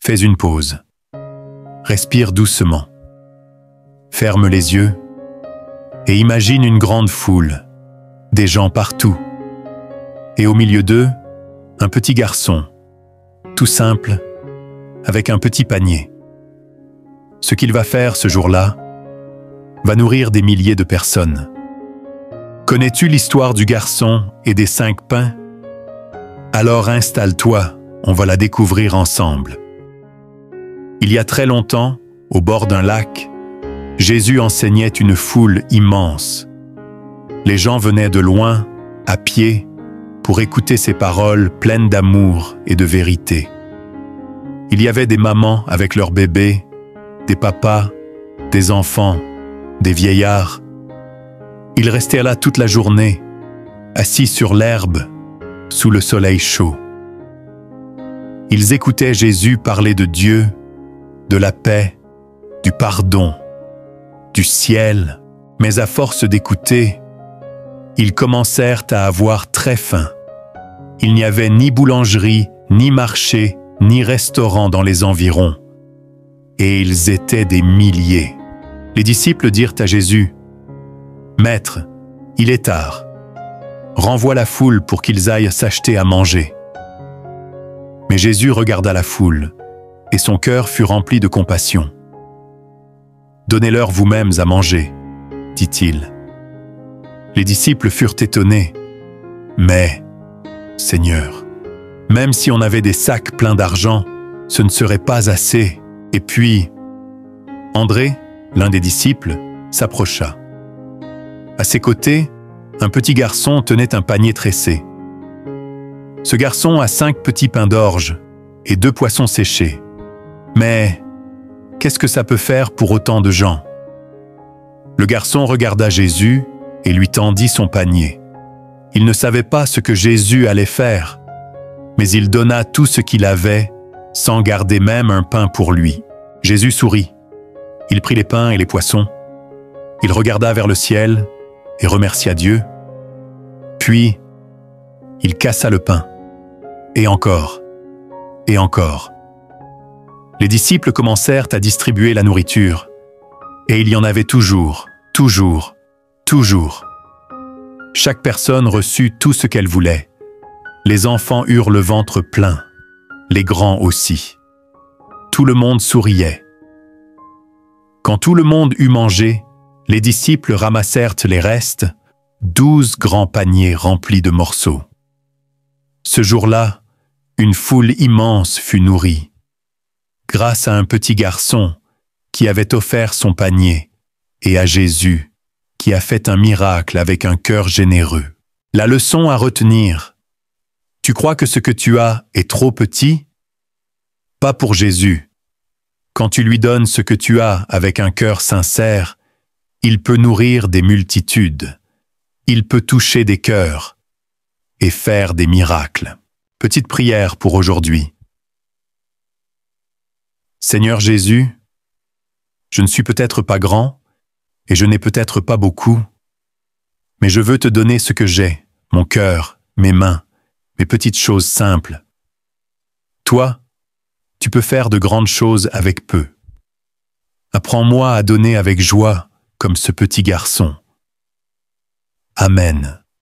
Fais une pause. Respire doucement. Ferme les yeux et imagine une grande foule, des gens partout. Et au milieu d'eux, un petit garçon, tout simple, avec un petit panier. Ce qu'il va faire ce jour-là va nourrir des milliers de personnes. Connais-tu l'histoire du garçon et des 5 pains? Alors installe-toi, on va la découvrir ensemble. Il y a très longtemps, au bord d'un lac, Jésus enseignait une foule immense. Les gens venaient de loin, à pied, pour écouter ses paroles pleines d'amour et de vérité. Il y avait des mamans avec leurs bébés, des papas, des enfants, des vieillards. Ils restaient là toute la journée, assis sur l'herbe, sous le soleil chaud. Ils écoutaient Jésus parler de Dieu, de la paix, du pardon, du ciel, mais à force d'écouter, ils commencèrent à avoir très faim. Il n'y avait ni boulangerie, ni marché, ni restaurant dans les environs. Et ils étaient des milliers. Les disciples dirent à Jésus, « Maître, il est tard. Renvoie la foule pour qu'ils aillent s'acheter à manger. » Mais Jésus regarda la foule, et son cœur fut rempli de compassion. « Donnez-leur vous-mêmes à manger, dit-il. » Les disciples furent étonnés. « Mais, Seigneur, même si on avait des sacs pleins d'argent, ce ne serait pas assez. » Et puis, André, l'un des disciples, s'approcha. À ses côtés, un petit garçon tenait un panier tressé. Ce garçon a 5 petits pains d'orge et 2 poissons séchés. Mais qu'est-ce que ça peut faire pour autant de gens? Le garçon regarda Jésus et lui tendit son panier. Il ne savait pas ce que Jésus allait faire, mais il donna tout ce qu'il avait, sans garder même un pain pour lui. Jésus sourit. Il prit les pains et les poissons. Il regarda vers le ciel et remercia Dieu. Puis, il cassa le pain. Et encore. Et encore. Les disciples commencèrent à distribuer la nourriture. Et il y en avait toujours, toujours, toujours. Chaque personne reçut tout ce qu'elle voulait. Les enfants eurent le ventre plein, les grands aussi. Tout le monde souriait. Quand tout le monde eut mangé, les disciples ramassèrent les restes, 12 grands paniers remplis de morceaux. Ce jour-là, une foule immense fut nourrie, grâce à un petit garçon qui avait offert son panier, et à Jésus, qui a fait un miracle avec un cœur généreux. La leçon à retenir: tu crois que ce que tu as est trop petit? Pas pour Jésus. Quand tu lui donnes ce que tu as avec un cœur sincère, il peut nourrir des multitudes, il peut toucher des cœurs et faire des miracles. Petite prière pour aujourd'hui. Seigneur Jésus, je ne suis peut-être pas grand et je n'ai peut-être pas beaucoup, mais je veux te donner ce que j'ai, mon cœur, mes mains, mes petites choses simples. Toi, tu peux faire de grandes choses avec peu. Apprends-moi à donner avec joie comme ce petit garçon. Amen.